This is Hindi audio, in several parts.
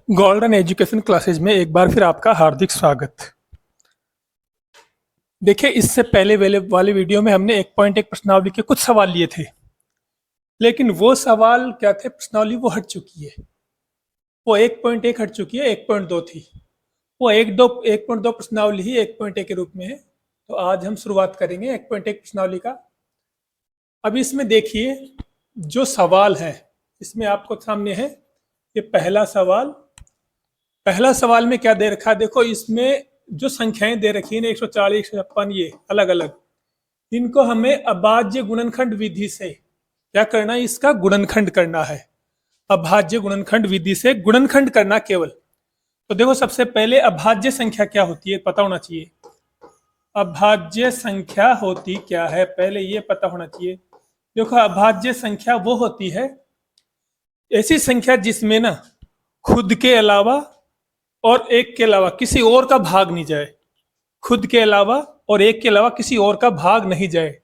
गोल्डन एजुकेशन क्लासेज में एक बार फिर आपका हार्दिक स्वागत। देखिए, इससे पहले वाले वीडियो में हमने 1.1 प्रश्नावली के कुछ सवाल लिए थे, लेकिन वो सवाल क्या थे, प्रश्नावली वो हट चुकी है। वो 1.1 हट चुकी है, 1.2 थी। वो 1.2 प्रश्नावली ही 1.1 के रूप में है। तो आज हम शुरुआत करेंगे 1.1 प्रश्नावली का। अभी इसमें देखिए, जो सवाल है इसमें आपको सामने है ये पहला सवाल में क्या दे रखा है। देखो, इसमें जो संख्याएं दे रखी है ना, 140, 156, ये अलग अलग, इनको हमें अभाज्य गुणनखंड विधि से क्या करना है, इसका गुणनखंड करना है। अभाज्य गुणनखंड विधि से गुणनखंड करना केवल। तो देखो, सबसे पहले अभाज्य संख्या क्या होती है पता होना चाहिए। अभाज्य संख्या होती क्या है, पहले ये पता होना चाहिए। देखो, अभाज्य संख्या वो होती है ऐसी संख्या जिसमें ना खुद के अलावा और एक के अलावा किसी और का भाग नहीं जाए। खुद के अलावा और एक के अलावा किसी और का भाग नहीं जाए।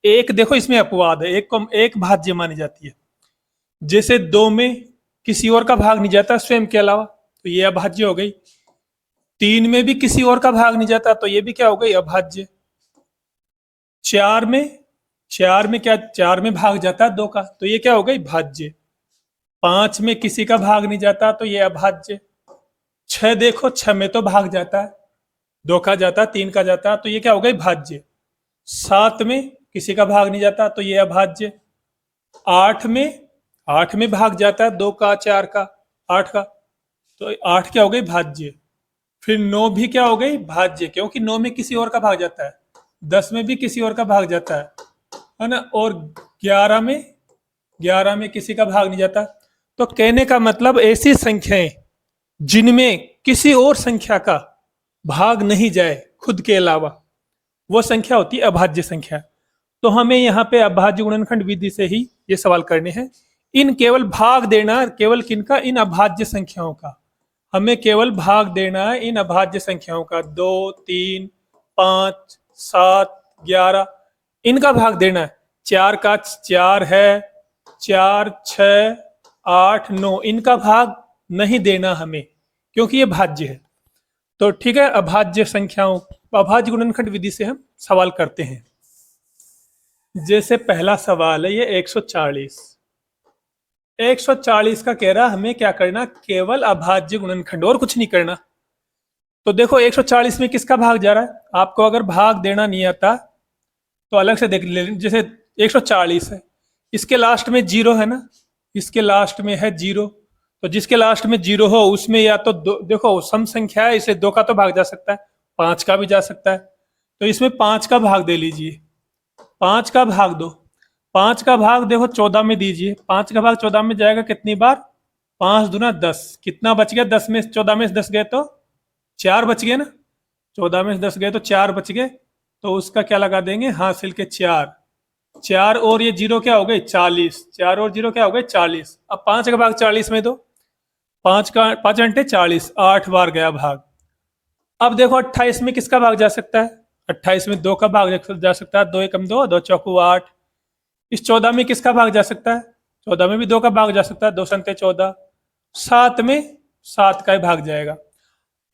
एक, देखो इसमें अपवाद है, एक को एक भाज्य मानी जाती है। जैसे 2 में किसी और का भाग नहीं जाता स्वयं के अलावा, तो ये अभाज्य हो गई। 3 में भी किसी और का भाग नहीं जाता, तो ये भी क्या हो गई, अभाज्य। 4 में क्या, 4 में भाग जाता है 2 का, तो ये क्या हो गई, भाज्य। 5 में किसी का भाग नहीं जाता, तो ये अभाज्य। 6 देखो, 6 में तो भाग जाता है, 2 का जाता, 3 का जाता, तो ये क्या हो गई, भाज्य। 7 में किसी का भाग नहीं जाता, तो ये अभाज्य। 8 में भाग जाता है 2 का, 4 का, 8 का, तो 8 क्या हो गई, भाज्य। फिर 9 भी क्या हो गई, भाज्य, क्योंकि 9 में किसी और का भाग जाता है। 10 में भी किसी और का भाग जाता है ना। और 11 में किसी का भाग नहीं जाता। तो कहने का मतलब, ऐसी संख्याएं जिनमें किसी और संख्या का भाग नहीं जाए खुद के अलावा, वो संख्या होती है अभाज्य संख्या। तो हमें यहाँ पे अभाज्य गुणनखंड विधि से ही ये सवाल करने हैं। इन केवल भाग देना, केवल किनका, इन अभाज्य संख्याओं का। हमें केवल भाग देना है इन अभाज्य संख्याओं का। 2, 3, 5, 7, 11, इनका भाग देना है। 4 का 4 है, 4, 6, 8, 9, इनका भाग नहीं देना हमें, क्योंकि ये भाज्य है। तो ठीक है, अभाज्य संख्याओं, अभाज्य गुणनखंड विधि से हम सवाल करते हैं। जैसे पहला सवाल है ये 140। 140 का कह रहा हमें क्या करना, केवल अभाज्य गुणनखंड, और कुछ नहीं करना। तो देखो, 140 में किसका भाग जा रहा है, आपको अगर भाग देना नहीं आता तो अलग से देख ले। जैसे 140 है, इसके लास्ट में 0 है ना, इसके लास्ट में है 0, तो जिसके लास्ट में 0 हो उसमें या तो देखो सम संख्या है, इसे 2 का तो भाग जा सकता है, 5 का भी जा सकता है। तो इसमें 5 का भाग दे लीजिए, 5 का भाग दो। 5 का भाग देखो 14 में दीजिए, 5 का भाग 14 में जाएगा कितनी बार, 5 दूना 10, कितना बच गया, 10 में 14 में से 10 गए तो 4 बच गए ना, 14 में से 10 गए तो 4 बच गए। तो उसका क्या लगा देंगे, हासिल के 4, 4 और ये 0 क्या हो गई, 40, 4 और 0 क्या हो गए, 40। अब 5 का भाग 40 में दो, 5 का 5 घंटे 40, 8 बार गया भाग। अब देखो 28 में किसका भाग जा सकता है, 28 में 2 का भाग जा सकता है, 2 एकम 2, 2 चौकू 8। इस 14 में किसका भाग जा सकता है, 14 में भी 2 का भाग जा सकता है, 2 संते 14। 7 में 7 का ही भाग जाएगा।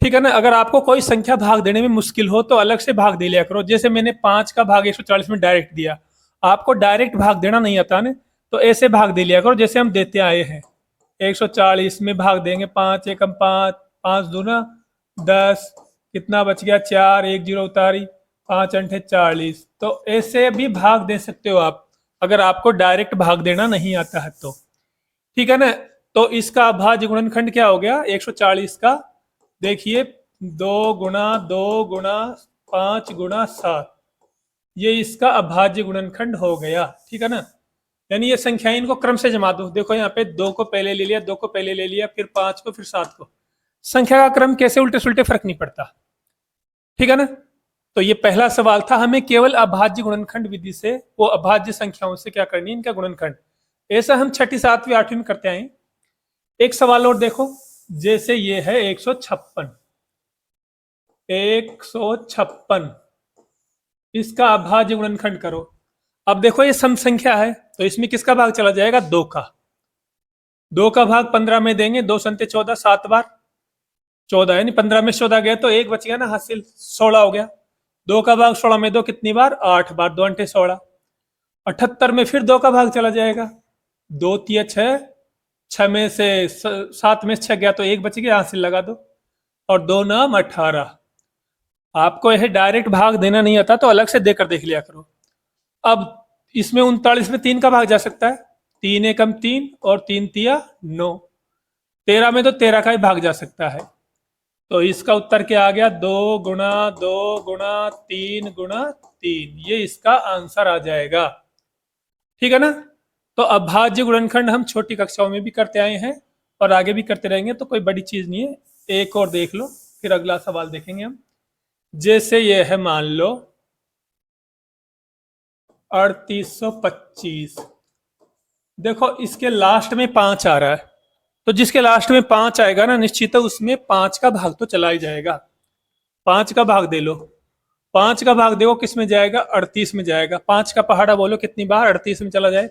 ठीक है ना। अगर आपको कोई संख्या भाग देने में मुश्किल हो तो अलग से भाग दे लिया करो। जैसे मैंने 5 का भाग 140 में डायरेक्ट दिया, आपको डायरेक्ट भाग देना नहीं आता ना, तो ऐसे भाग दे लिया करो जैसे हम देते आए हैं। 140 में भाग देंगे, 5 एकम 5, 5 दूना 10, कितना बच गया, 4, 1 0 उतारी, 5 अंठे 40। तो ऐसे भी भाग दे सकते हो आप, अगर आपको डायरेक्ट भाग देना नहीं आता है तो। ठीक है ना। तो इसका अभाज्य गुणनखंड क्या हो गया 140 का, देखिए 2 गुणा 2 गुणा 5 गुणा 7, ये इसका अभाज्य गुणनखंड हो गया। ठीक है ना। यानी ये संख्याएं, इनको क्रम से जमा दो। देखो यहाँ पे 2 को पहले ले लिया, 2 को पहले ले लिया, फिर 5 को, फिर 7 को। संख्या का क्रम कैसे उल्टे सुलटे फर्क नहीं पड़ता। ठीक है ना। तो ये पहला सवाल था, हमें केवल अभाज्य गुणनखंड विधि से वो अभाज्य संख्याओं से क्या करनी है, इनका गुणनखंड। ऐसा हम 6ठी 7वीं 8वीं में करते आए। एक सवाल और देखो, जैसे ये है 156। 156 इसका अभाज्य गुणनखंड करो। अब देखो ये सम संख्या है, तो इसमें किसका भाग चला जाएगा, 2 का। 2 का भाग 15 में देंगे, 2 संते 14, 7 बार 14, यानी 15 में 14 गया तो एक बच गया ना हासिल, 16 हो गया। 2 का भाग 16 में दो कितनी बार, 8 बार, 2 अंटे 16। 78 में फिर 2 का भाग चला जाएगा, 2 तिया 6, 6 में से 7 में से 6 गया तो एक बच गया, हासिल लगा दो, और 2 नाम 18। आपको यह डायरेक्ट भाग देना नहीं आता तो अलग से देकर देख लिया करो। अब इसमें 39 में 3 का भाग जा सकता है, 3 एकम 3 और 3 तिया 9। 13 में तो 13 का ही भाग जा सकता है, तो इसका उत्तर क्या आ गया, 2 गुणा 2 गुणा 3 गुणा 3, ये इसका आंसर आ जाएगा। ठीक है ना। तो अभाज्य गुणनखंड हम छोटी कक्षाओं में भी करते आए हैं और आगे भी करते रहेंगे, तो कोई बड़ी चीज नहीं है। एक और देख लो, फिर अगला सवाल देखेंगे हम। जैसे ये है, मान लो 3825, देखो इसके लास्ट में 5 आ रहा है, तो जिसके लास्ट में 5 आएगा ना, निश्चित है उसमें 5 का भाग तो चला ही जाएगा। 5 का भाग दे लो, 5 का भाग देखो किस में जाएगा, 38 में जाएगा। 5 का पहाड़ा बोलो कितनी बार 38 में चला जाए,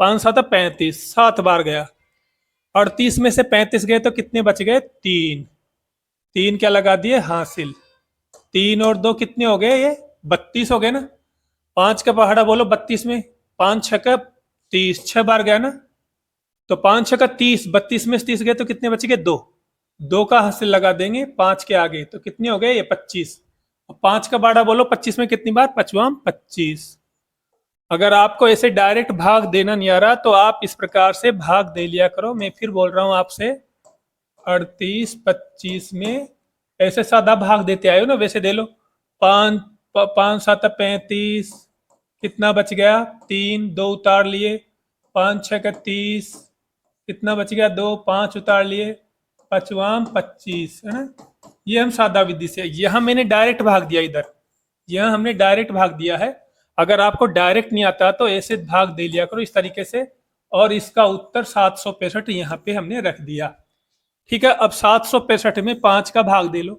5 7 35, 7 बार गया। 38 में से 35 गए तो कितने बच गए, 3। 3 क्या लगा दिए, हासिल। 3 और 2 कितने हो गए, ये 32 हो गए ना। 5 का पहाड़ा बोलो 32 में, 5 6 का 30, 6 बार गया ना, तो 5 6 का 30, 32 में से 30 गए तो कितने बच गए, 2। 2 का हासिल लगा देंगे 5 के आगे, तो कितने हो गए, ये 25। 5 का बाड़ा बोलो 25 में कितनी बार, 5वां 25। अगर आपको ऐसे डायरेक्ट भाग देना नहीं आ रहा तो आप इस प्रकार से भाग दे लिया करो। मैं फिर बोल रहा हूं आपसे, 38 25 में ऐसे सादा भाग देते आए हो ना, वैसे दे लो। 5 5 7 35, कितना बच गया, 3, 2 उतार लिए। 5 6 का 30, कितना बच गया, 2, 5 उतार लिए, 5वां 25, है ना। ये हम सादा विधि से, यहां मैंने डायरेक्ट भाग दिया, इधर यहां हमने डायरेक्ट भाग दिया है। अगर आपको डायरेक्ट नहीं आता तो ऐसे भाग दे लिया करो इस तरीके से, और इसका उत्तर 765 यहाँ पे हमने रख दिया। ठीक है। अब 765 में 5 का भाग दे लो,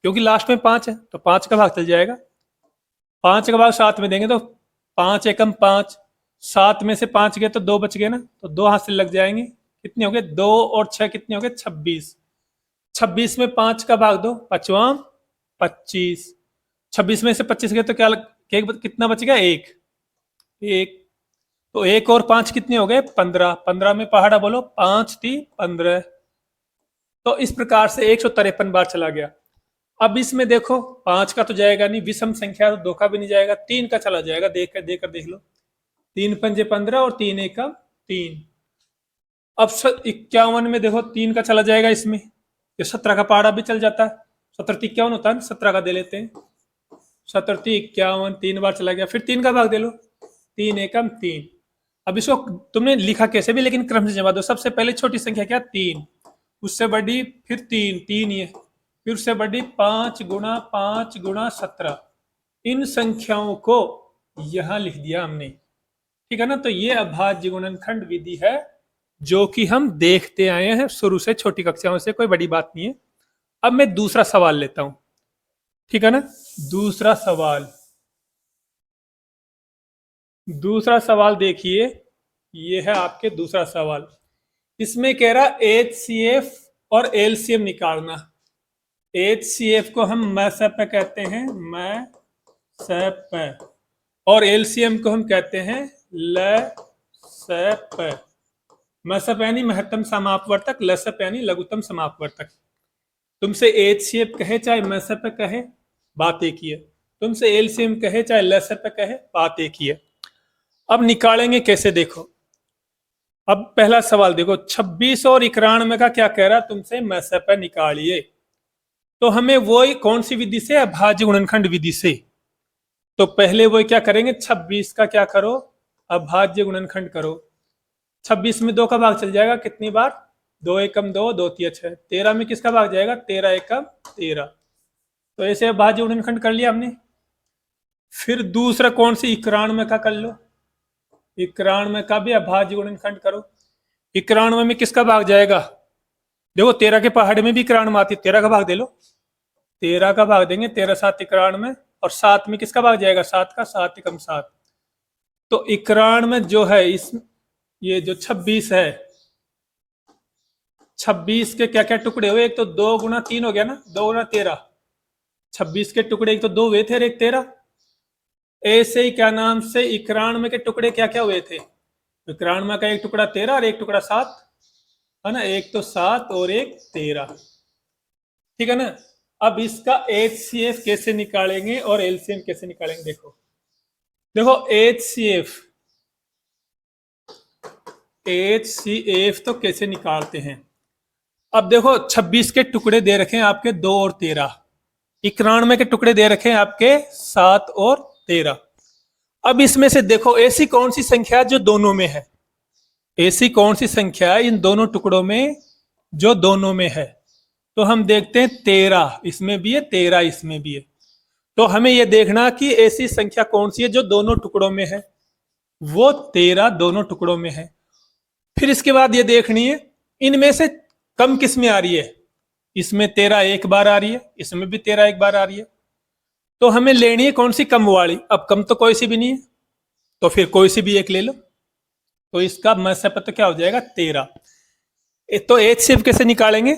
क्योंकि लास्ट में 5 है तो 5 का भाग चल जाएगा। 5 का भाग 7 में देंगे तो 5 एकम 5, 7 में से 5 गए तो 2 बच गए ना, तो 2 हाथ से लग जाएंगे। कितने हो गए, 2 और 6 कितने हो गए, 26। 26 में 5 का भाग दो, 5वां 25। 26 में से 25 गए तो क्या कितना बच गया, 1 1। तो 1 और 5 कितने हो गए, 15। 15 में पहाड़ा बोलो, 5 3 15। तो इस प्रकार से 153 बार चला गया। अब इसमें देखो 5 का तो जाएगा नहीं, विषम संख्या तो 2 का भी नहीं जाएगा, 3 का चला जाएगा। देख लो, 3 पंजे 15 और 3 एकम 3। अब 51 में देखो 3 का चला जाएगा इसमें, ये 17 का पहाड़ा भी चल जाता है। 17 51 होता है ना, 17 का दे लेते हैं। 17 51, 3 बार चला गया, फिर 3 का भाग दे लो, 3 एकम 3। अब इसको तुमने लिखा कैसे भी, लेकिन क्रम से जमा दो। सबसे पहले छोटी संख्या क्या, 3, उससे बड़ी फिर 3 3 ये, फिर उससे बड़ी 5 गुणा 5 गुणा 17। इन संख्याओं को यहां लिख दिया हमने। ठीक है ना। तो ये अभाज्य गुणनखंड विधि है जो कि हम देखते आए हैं शुरू से, छोटी कक्षाओं से, कोई बड़ी बात नहीं है। अब मैं दूसरा सवाल लेता हूं। ठीक है ना। दूसरा सवाल, दूसरा सवाल देखिए, ये है आपके दूसरा सवाल। इसमें कह रहा HCF और LCM निकालना। HCF को हम मैसप कहते हैं, मैसप, और LCM को हम कहते हैं लसप। मैसप यानी महत्तम समापवर्तक, लसप यानी लघुत्तम समापवर्तक। तुमसे HCF कहे चाहे मैसप कहे, बात एक ही है। तुमसे LCM कहे चाहे लसप कहे, बात एक ही है। अब निकालेंगे कैसे, देखो। अब पहला सवाल देखो, 26 और 91 का क्या कह रहा है तुमसे, मैसप निकालिए। तो हमें वो कौन सी विधि से, अभाज्य गुणनखंड विधि से। तो पहले वो क्या करेंगे, 26 का क्या करो, अभाज्य गुणनखंड करो। 26 में 2 का भाग चल जाएगा, कितनी बार, 2 एकम 2, 2 तिया 6। 13 में किसका भाग जाएगा, 13 एकम 13। तो ऐसे अभाज्य गुणनखंड कर लिया हमने। फिर दूसरा कौन सी, 91 का कर लो। 91 का भी अभाज्य गुणनखंड करो। 91 में किसका भाग जाएगा, देखो 13 के पहाड़े में भी 91 आती है, 13 का भाग दे लो। 13 का भाग देंगे, 13 7 91, और 7 में किसका भाग जाएगा, 7 का, 7 एकम 7। तो 91 जो है, इस ये जो 26 है, 26 के क्या क्या टुकड़े हुए? एक तो 2 गुना 3 हो गया ना, 2 गुना 13। 26 के टुकड़े एक तो 2 हुए थे और एक 13। ऐसे ही क्या नाम से 91 के टुकड़े क्या क्या हुए थे? 91 का एक टुकड़ा 13 और एक टुकड़ा 7, है ना। एक तो 7 और एक 13, ठीक है ना। अब इसका HCF कैसे निकालेंगे और LCM कैसे निकालेंगे? देखो देखो HCF तो कैसे निकालते हैं। अब देखो 26 के टुकड़े दे रखे हैं आपके 2 और 13, 91 के टुकड़े दे रखे हैं आपके 7 और 13। अब इसमें से देखो ऐसी कौन सी संख्या है जो दोनों में है? ऐसी कौन सी संख्या है इन दोनों टुकड़ों में जो दोनों में है? तो हम देखते हैं 13 इसमें भी है, 13 इसमें भी है। तो हमें यह देखना कि ऐसी संख्या कौन सी है जो दोनों टुकड़ों में है। वो 13 दोनों टुकड़ों में है। फिर इसके बाद ये देखनी है इनमें से कम किस में आ रही है। इसमें 13 एक बार आ रही है, इसमें भी 13 एक बार आ रही है। तो हमें लेनी है कौन सी कम वाली। अब कम तो कोई सी भी नहीं है, तो फिर कोई सी भी एक ले लो। तो इसका मसपत क्या हो जाएगा? 13। तो HCF कैसे निकालेंगे?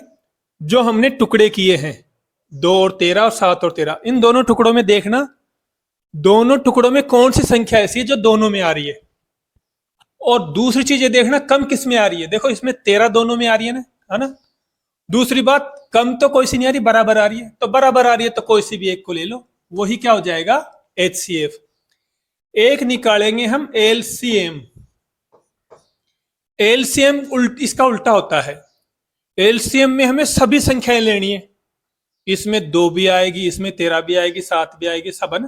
जो हमने टुकड़े किए हैं 2 और 13 और 7 और 13, इन दोनों टुकड़ों में देखना दोनों टुकड़ों में कौन सी संख्या ऐसी है जो दोनों में आ रही है। और दूसरी चीज ये देखना कम किस में आ रही है। देखो इसमें 13 दोनों में आ रही है ना, है ना। दूसरी बात कम तो कोई सी नहीं आ रही, बराबर आ रही है। तो बराबर आ रही है तो कोई सी भी एक को ले लो, वही क्या हो जाएगा? HCF। एक निकालेंगे हम LCM। LCM इसका उल्टा होता है। LCM में हमें सभी संख्याएं लेनी है। इसमें 2 भी आएगी, इसमें 13 भी आएगी, 7 भी आएगी, सब है ना।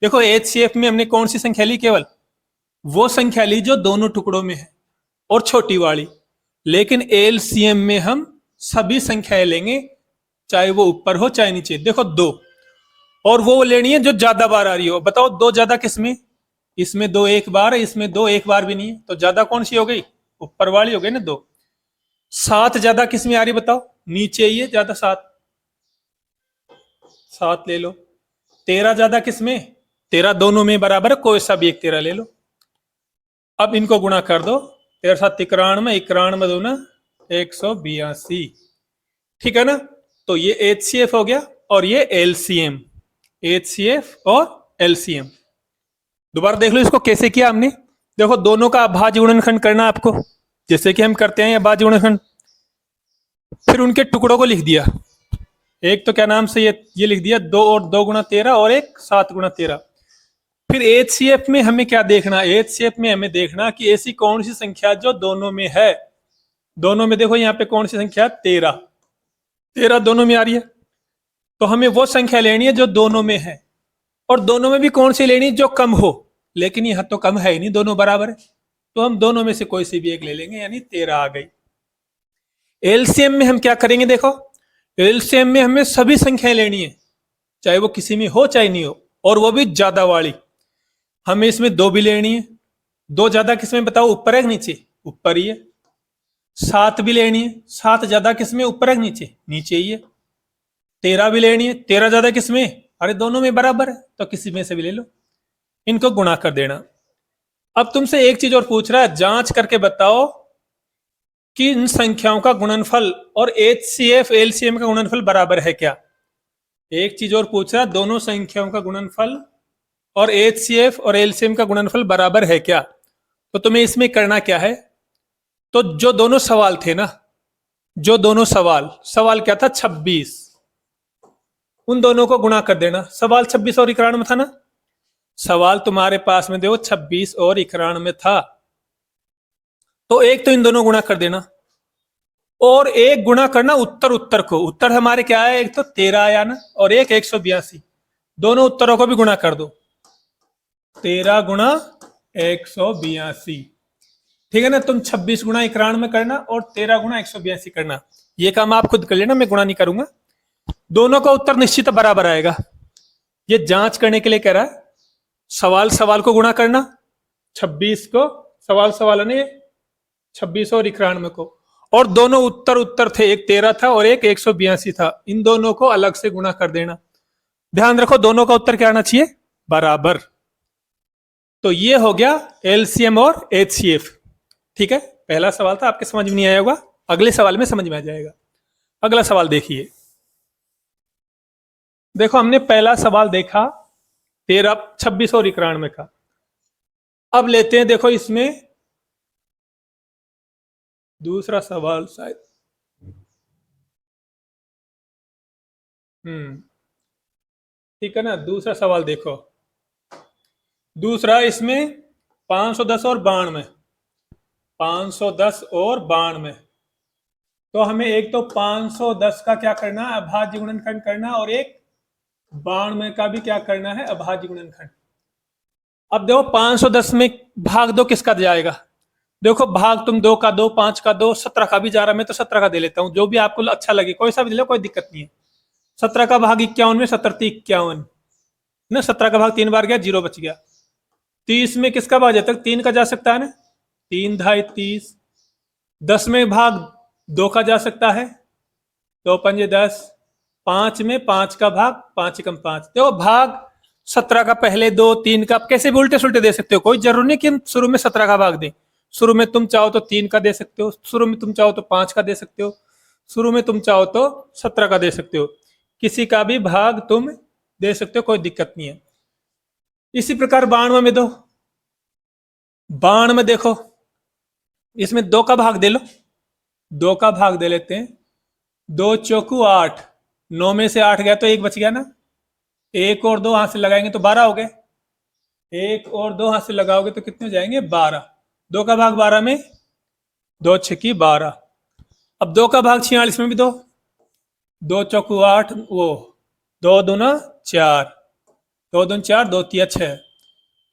देखो HCF में हमने कौन सी संख्या ली? केवल वो संख्या ली जो दोनों टुकड़ों में है और छोटी वाली। लेकिन LCM में हम सभी संख्याएं लेंगे, चाहे वो ऊपर हो चाहे नीचे। देखो 2, और वो लेनी है जो ज्यादा बार आ रही हो। बताओ 2 ज्यादा किसमें? इसमें 2 एक बार है, इसमें 2 एक बार भी नहीं है। तो ज्यादा कौन सी हो गई? ऊपर वाली हो गई ना 2। 7 ज्यादा किसमें आ रही बताओ? नीचे ही है ज्यादा, 7 7 ले लो। 13 ज्यादा किसमें? 13 दोनों में बराबर है, कोई सा भी एक 13 ले लो। अब इनको गुणा कर दो, 13 7 91, 91 दूना 182, ठीक है ना। तो ये HCF हो गया और ये LCM। HCF और LCM दोबारा देख लो इसको कैसे किया हमने। देखो दोनों का अभाज्य गुणनखंड करना आपको, जैसे कि हम करते हैं अभाज्य गुणनखंड। फिर उनके टुकड़ों को लिख दिया। एक तो क्या नाम से ये लिख दिया 2 और 2 गुना 13 और एक 7 गुना 13। फिर HCF में हमें क्या देखना? HCF में हमें देखना कि ऐसी कौन सी संख्या जो दोनों में है। दोनों में देखो यहाँ पे कौन सी संख्या? 13। 13 दोनों में आ रही है, तो हमें वो संख्या लेनी है जो दोनों में है। और दोनों में भी कौन सी लेनी जो कम हो। लेकिन यह तो कम है ही नहीं, दोनों बराबर है। तो हम दोनों में से कोई सी भी एक ले लेंगे, यानी 13 आ गई। LCM में हम क्या करेंगे? देखो LCM में हमें सभी संख्याएं लेनी है, चाहे वो किसी में हो चाहे नहीं हो, और वो भी ज्यादा वाली। हमें इसमें 2 भी लेनी है। 2 ज्यादा किसमें बताओ? ऊपर है नीचे? ऊपर ही है। 7 भी लेनी है। 7 ज्यादा किसमें? ऊपर है नीचे? नीचे ही है। 13 भी लेनी है। 13 ज्यादा किसमें? अरे दोनों में बराबर है, तो किसी में से भी ले लो। इनको गुणा कर देना। अब तुमसे एक चीज और पूछ रहा है, जांच करके बताओ कि इन संख्याओं का गुणनफल और HCF LCM का गुणनफल बराबर है क्या। एक चीज और पूछ रहा है, दोनों संख्याओं का गुणनफल और HCF और LCM का गुणनफल बराबर है क्या। तो तुम्हें इसमें करना क्या है? तो जो दोनों सवाल थे ना, जो दोनों सवाल क्या था? 26, उन दोनों को गुणा कर देना। सवाल 26 और 91 था ना। सवाल तुम्हारे पास में देखो 26 और 91 था, तो एक तो इन दोनों गुणा कर देना और एक गुणा करना उत्तर उत्तर को। उत्तर हमारे क्या है? एक तो 13 आया ना, और एक 182। दोनों उत्तरों को भी गुणा कर दो। 13 गुणा 182, ठीक है ना। तुम 26 गुणा 91 करना और 13 गुणा 182 करना। ये काम आप खुद कर लेना, मैं गुणा नहीं करूंगा। दोनों का उत्तर निश्चित बराबर आएगा। ये जांच करने के लिए कह रहा है। सवाल को गुणा करना, 26 को सवाल ने 26 और 91 को, और दोनों उत्तर थे, एक 13 था और एक 182 था। इन दोनों को अलग से गुणा कर देना। ध्यान रखो दोनों का उत्तर क्या आना चाहिए? बराबर। तो ये हो गया LCM और HCF, ठीक है। पहला सवाल था, आपके समझ में नहीं आया होगा, अगले सवाल में समझ में आ जाएगा। अगला सवाल देखिए। देखो हमने पहला सवाल देखा 13, 26 और 91 का। अब लेते हैं, देखो इसमें दूसरा सवाल शायद, ठीक है ना। दूसरा सवाल देखो, दूसरा इसमें 510 और 92, 510 और 92। तो हमें एक तो 510 का क्या करना है, अभाज्य गुणनखंड करना, और एक 92 का भी क्या करना है, अभाज्य गुणनखंड। अब देखो 510 में भाग दो किसका जाएगा। देखो भाग तुम 2 का 2, 5 का 2, 17 का भी जा रहा, मैं तो 17 का दे लेता हूं, जो भी आपको अच्छा लगे कोई सा भी दे लो, कोई दिक्कत नहीं है। 17 का भाग 51 में, 17×3 = 51 ना। 17 का भाग 3 बार गया, 0 बच गया। 30 में किसका भाग जाता है, 3 का जा सकता है ना, 3 ढाई 30। 10 में भाग 2 का जा सकता है, 2 पंजे 10। 5 में 5 का भाग 5 एकम 5। देखो भाग 17 का पहले 2, 3 का कैसे भी उल्टे सुल्टे दे सकते हो, कोई जरूरी नहीं कि हम शुरू में 17 का भाग दें। शुरू में तुम चाहो तो 3 का दे सकते हो, शुरू में तुम चाहो तो 5 का दे सकते हो, शुरू में तुम चाहो तो 17 का दे सकते हो। किसी का भी भाग तुम दे सकते हो, कोई दिक्कत नहीं है। इसी प्रकार 92 में दो, 92 में देखो इसमें 2 का भाग दे लो, 2 का भाग दे लेते हैं। 2 चौकू 8, 9 में से 8 गया तो 1 बच गया ना। 1 और 2 हाथ से लगाएंगे तो 12 हो गए। 1 और 2 हाथ से लगाओगे तो कितने हो जाएंगे, 12। 2 का भाग 12 में, 2 छक्की 12। अब 2 का भाग 46 में भी दो, 2 चौकू 8, वो 2 दूना 4, 2 दून 4, 2 तिया 6।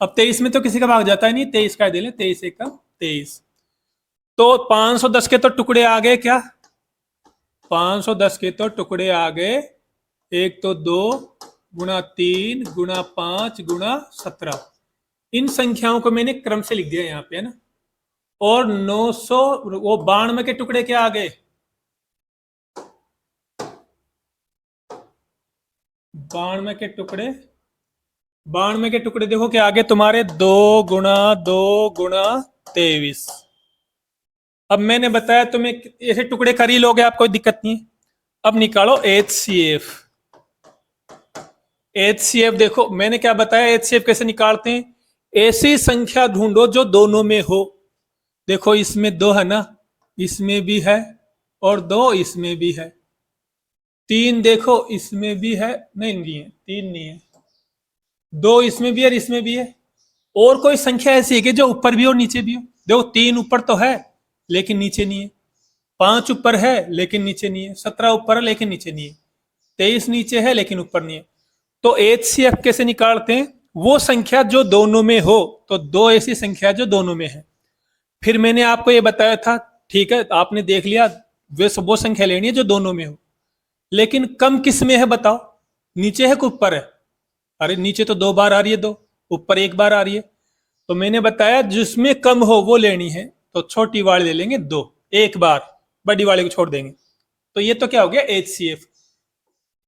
अब 23 में तो किसी का भाग जाता है नहीं, 23 का दे ले, 23 1 का 23। तो 510 के तो टुकड़े आ गए क्या, 510 के तो टुकड़े आ गए, एक तो 2 गुणा 3 गुणा 5 गुणा 17। इन संख्याओं को मैंने क्रम से लिख दिया यहाँ पे, है ना। और 900 वो 92 के टुकड़े क्या आ गए, 92 के टुकड़े, 92 के टुकड़े देखो क्या आगे तुम्हारे, 2 गुणा 2 गुणा 23। अब मैंने बताया तुम्हें ऐसे टुकड़े कर ही लोगे आप, कोई दिक्कत नहीं है। अब निकालो HCF। HCF देखो मैंने क्या बताया, HCF कैसे निकालते हैं, ऐसी संख्या ढूंढो जो दोनों में हो। देखो इसमें 2 है ना, इसमें भी है, और 2 इसमें भी है। 3 देखो इसमें भी है, नहीं है, 3 नहीं है। 2 इसमें भी है और इसमें भी है। और कोई संख्या ऐसी है कि जो ऊपर भी हो नीचे भी हो। देखो 3 ऊपर तो है लेकिन नीचे नहीं है, 5 ऊपर है लेकिन नीचे नहीं है, 17 ऊपर है लेकिन नीचे नहीं है, 23 नीचे है लेकिन ऊपर नहीं है। तो HCF कैसे निकालते हैं, वो संख्या जो दोनों में हो। तो 2 ऐसी संख्या जो दोनों में है। फिर मैंने आपको ये बताया था, ठीक है आपने देख लिया, वे वो संख्या लेनी है जो दोनों में हो। लेकिन कम किस में है बताओ, नीचे है कि ऊपर है। अरे नीचे तो 2 बार आ रही है 2, ऊपर 1 बार आ रही है। तो मैंने बताया जिसमें कम हो वो लेनी है, तो छोटी वाली ले लेंगे 2, 1 बार, बड़ी वाले को छोड़ देंगे। तो ये तो क्या हो गया HCF।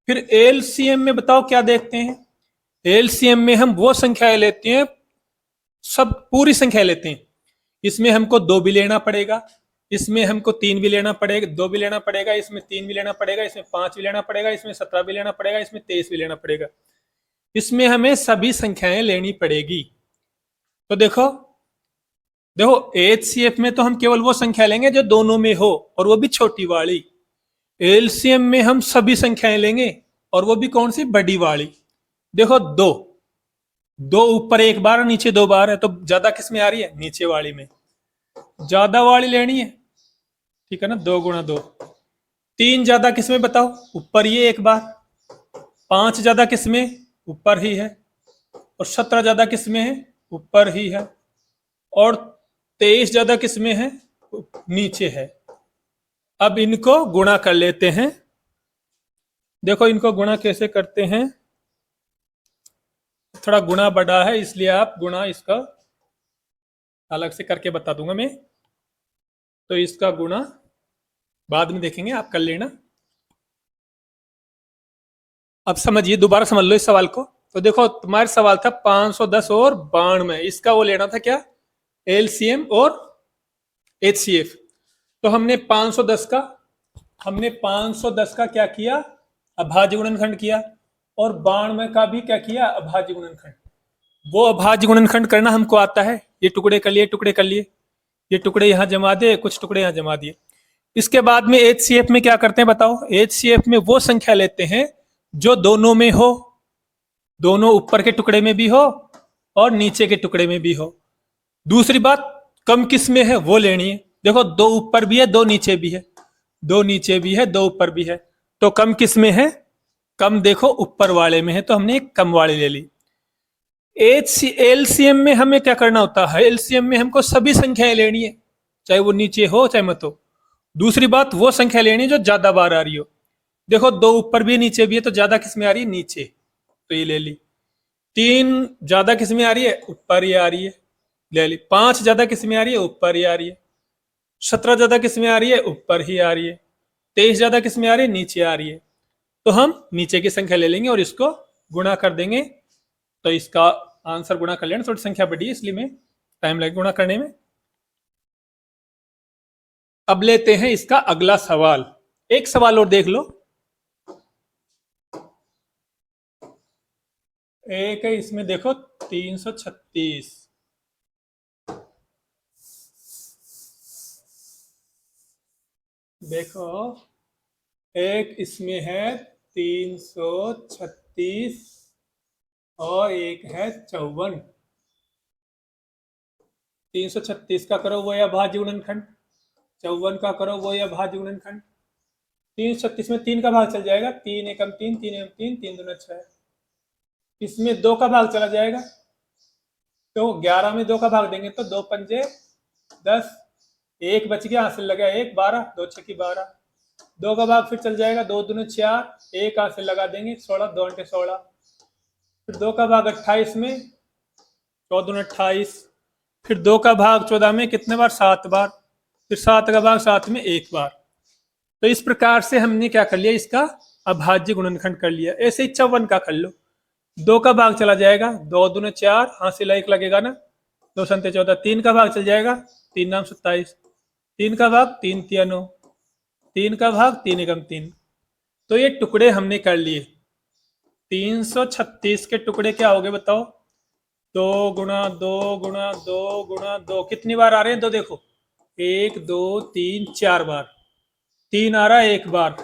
फिर LCM में बताओ क्या देखते हैं, LCM में हम वो संख्याएं लेते हैं, सब पूरी संख्या लेते हैं। इसमें हमको 2 भी लेना पड़ेगा, इसमें हमको 3 भी लेना पड़ेगा, 2 भी लेना पड़ेगा, इसमें 3 भी लेना पड़ेगा, इसमें 5 भी लेना पड़ेगा, इसमें 17 भी लेना पड़ेगा, इसमें 23 भी लेना पड़ेगा। इसमें हमें सभी संख्याएं लेनी पड़ेगी। तो देखो देखो HCF में तो हम केवल वो संख्या लेंगे जो दोनों में हो, और वो भी छोटी वाली। LCM में हम सभी संख्याएं लेंगे, और वो भी कौन सी, बड़ी वाली। देखो 2 ऊपर 1 बार नीचे 2 बार है, तो ज्यादा किस में आ रही है, नीचे वाली में। ज्यादा वाली लेनी है, ठीक है ना, 2 गुणा 2। 3 ज्यादा किस में बताओ, ऊपर ये 1 बार। 5 ज्यादा किस में, ऊपर ही है। और 17 ज्यादा किस में है, ऊपर ही है। और 23 ज्यादा किस में है, नीचे है। अब इनको गुणा कर लेते हैं। देखो इनको गुणा कैसे करते हैं, थोड़ा गुणा बड़ा है इसलिए आप गुणा इसका अलग से करके बता दूंगा मैं, तो इसका गुणा बाद में देखेंगे, आप कर लेना। अब समझिए, दोबारा समझ लो इस सवाल को। तो देखो तुम्हारा सवाल था 510 और 92, इसका वो लेना था क्या, LCM और HCF। तो हमने 510 का क्या किया, अभाज्य गुणनखंड किया, और 92 का भी क्या किया, अभाज्य गुणनखंड। वो अभाज्य गुणनखंड करना हमको आता है। ये टुकड़े कर लिए, टुकड़े कर लिए, ये टुकड़े यहाँ जमा दिए, कुछ टुकड़े यहाँ जमा दिए। इसके बाद में HCF में क्या करते हैं बताओ। HCF में वो संख्या लेते हैं जो दोनों में हो, दोनों ऊपर के टुकड़े में भी हो और नीचे के टुकड़े में भी हो। दूसरी बात, कम किस में है वो लेनी है। देखो, दो ऊपर भी है, दो नीचे भी है, दो नीचे भी है, दो ऊपर भी है, तो कम किस में है, कम देखो ऊपर वाले में है, तो हमने एक कम वाली ले ली। एलसीएम में हमें क्या करना होता है, एलसीएम में हमको सभी संख्याएं लेनी है, चाहे वो नीचे हो चाहे मत हो। दूसरी बात, वो संख्या लेनी है जो ज्यादा बार आ रही हो। देखो, दो ऊपर भी नीचे भी है, तो ज्यादा किस में आ रही है, नीचे, तो ये ले ली। 3 ज्यादा किस में आ रही है, ऊपर ही आ रही है, ले ली। 5 ज्यादा किस में आ रही है, ऊपर ही आ रही है। 17 ज्यादा किस में आ रही है, ऊपर ही आ रही है। 23 ज्यादा किस में आ रही है, नीचे आ रही है। तो हम नीचे की संख्या ले लेंगे और इसको गुणा कर देंगे, तो इसका आंसर गुणा कर लेना। थोड़ी संख्या बड़ी है इसलिए में टाइम लगे गुणा करने में। अब लेते हैं इसका अगला सवाल। एक सवाल और देख लो, एक है इसमें, देखो 336। देखो, एक इसमें है 336 और एक है 54। 336 का करो वो या अभाज्य गुणनखंड, 54 का करो वो या अभाज्य गुणनखंड। 336 में 3 का भाग चल जाएगा, 3 एकम 3, 3 एकम 3, 3 दूना 6। इसमें 2 का भाग चला जाएगा, तो 11 में 2 का भाग देंगे तो 2 पंजे 10, एक बच गया, हाथ से लगा 1, 12, 2 छक्की 12। 2 का भाग फिर चल जाएगा, 2 दूने 4, एक हाथ से लगा देंगे 16, 2 अंटे 16। फिर 2 का भाग 28 में, 14 दूने 28। फिर 2 का भाग 14 में कितने बार, 7 बार। फिर 7 का भाग 7 में 1 बार। तो इस प्रकार से हमने क्या कर लिया, इसका अभाज्य गुणनखंड कर लिया। ऐसे ही 54 का कर लो। 2 का भाग चला जाएगा, 2 दूने 4, हाथ से 1 लगेगा ना, 2 संते 14। 3 का भाग चल जाएगा, 3 नाम 27। 3 का भाग 3 तिया 9, 3 का भाग 3 एकम 3। तो ये टुकड़े हमने कर लिए। 336 के टुकड़े क्या हो गए बताओ, 2 गुणा 2 गुणा 2 गुणा 2। कितनी बार आ रहे हैं, 2 देखो, 1 2 3 4 बार। 3 आ रहा है 1 बार,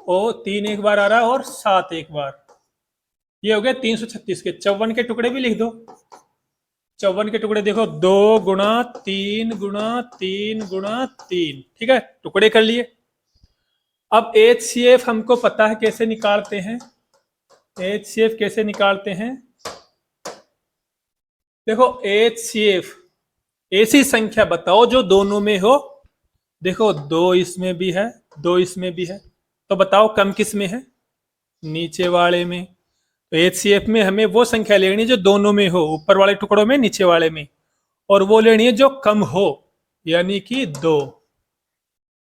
और 3 एक बार आ रहा है, और 7 एक बार। ये हो गया 336 के। 54 के टुकड़े भी लिख दो। 54 के टुकड़े देखो, 2 गुणा 3 गुणा 3 गुणा 3। ठीक है, टुकड़े कर लिए। अब HCF हमको पता है कैसे निकालते हैं। HCF कैसे निकालते हैं, देखो HCF ऐसी संख्या बताओ जो दोनों में हो। देखो, 2 इसमें भी है, 2 इसमें भी है, तो बताओ कम किस में है, नीचे वाले में। तो HCF में हमें वो संख्या लेनी है जो दोनों में हो, ऊपर वाले टुकड़ों में, नीचे वाले में, और वो लेनी है जो कम हो, यानी कि 2।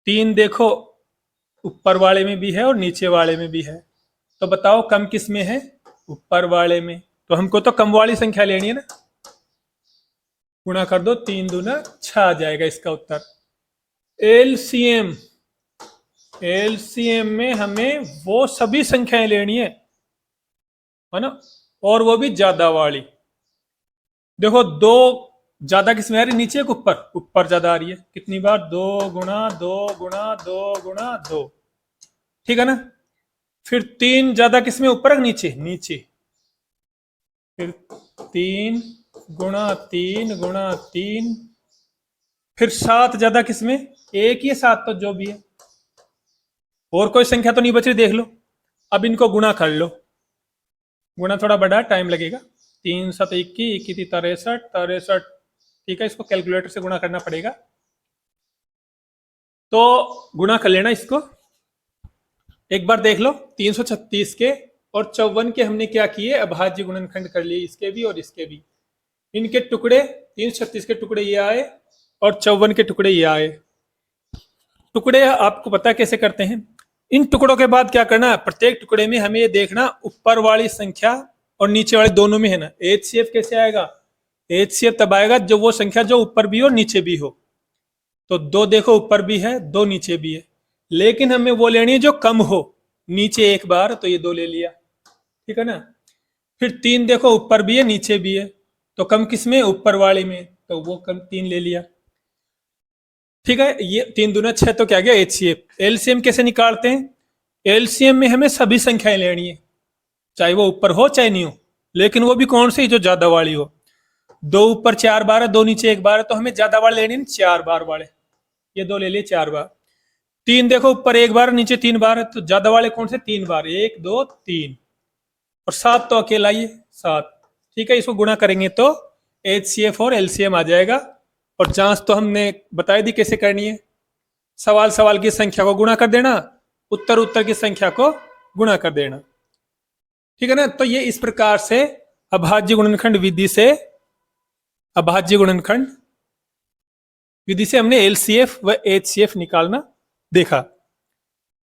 3 देखो, ऊपर वाले में भी है और नीचे वाले में भी है, तो बताओ कम किस में है, ऊपर वाले में। तो हमको तो कम वाली संख्या लेनी है ना, गुणा कर दो, 3 दूना 6 आ जाएगा इसका उत्तर। एलसीएम, एलसीएम में हमें वो सभी संख्याएं लेनी है ना, और वो भी ज्यादा वाली। देखो, 2 ज्यादा किसमें आ रही है, नीचे के ऊपर, ऊपर ज्यादा आ रही है। कितनी बार, 2 गुणा 2 गुणा 2 गुणा 2। ठीक है ना। फिर 3 ज्यादा किसमें, ऊपर है नीचे, नीचे। फिर 3 गुणा 3 गुणा 3। फिर 7 ज्यादा किसमें, एक ही 7, तो जो भी है, और कोई संख्या तो नहीं बच रही, देख लो। अब इनको गुणा कर लो, गुणा थोड़ा बड़ा टाइम लगेगा। 3 7 21, 21 63, 63। ठीक है, इसको कैलकुलेटर से गुणा करना पड़ेगा, तो गुणा कर लेना इसको। एक बार देख लो, 336 के और 54 के हमने क्या किए, अभाज्य गुणनखंड कर लिए, इसके भी और इसके भी। इनके टुकड़े, 336 के टुकड़े ये आए और 54 के टुकड़े ये आए। टुकड़े आपको पता कैसे करते हैं। इन टुकड़ों के बाद क्या करना, प्रत्येक टुकड़े में हमें ये देखना ऊपर वाली संख्या और नीचे वाले दोनों में है ना। HCF कैसे आएगा, HCF तब आएगा जो वो संख्या जो ऊपर भी हो नीचे भी हो। तो 2 देखो ऊपर भी है, 2 नीचे भी है, लेकिन हमें वो लेनी है जो कम हो, नीचे एक बार, तो ये 2 ले लिया, ठीक है ना। फिर 3 देखो ऊपर भी है नीचे भी है, तो कम किस में, ऊपर वाले में, तो वो कम 3 ले लिया, ठीक है। ये 3 दूना 6, तो क्या गया HCF। एलसीएम कैसे निकालते हैं, एलसीएम में हमें सभी संख्याएं लेनी है, चाहे वो ऊपर हो चाहे नहीं हो, लेकिन वो भी कौन सी, जो ज्यादा वाली हो। 2 ऊपर 4 बार है, 2 नीचे 1 बार है, तो हमें ज्यादा वाले लेने 4 बार वाले, ये 2 ले लिए 4 बार। 3 देखो ऊपर 1 बार नीचे 3 बार है, तो ज्यादा वाले कौन से, 3 बार, 1 2 3। और 7 तो अकेला ही है, 7, ठीक है। इसको गुणा करेंगे तो HCF और LCM आ जाएगा। और जांच तो हमने बताई दी कैसे करनी है, सवाल सवाल की संख्या को गुणा कर देना, उत्तर उत्तर की संख्या को गुणा कर देना, ठीक है ना। तो ये इस प्रकार से अभाज्य गुणनखंड विधि से, अभाज्य गुणनखंड विधि से हमने LCF व HCF निकालना देखा।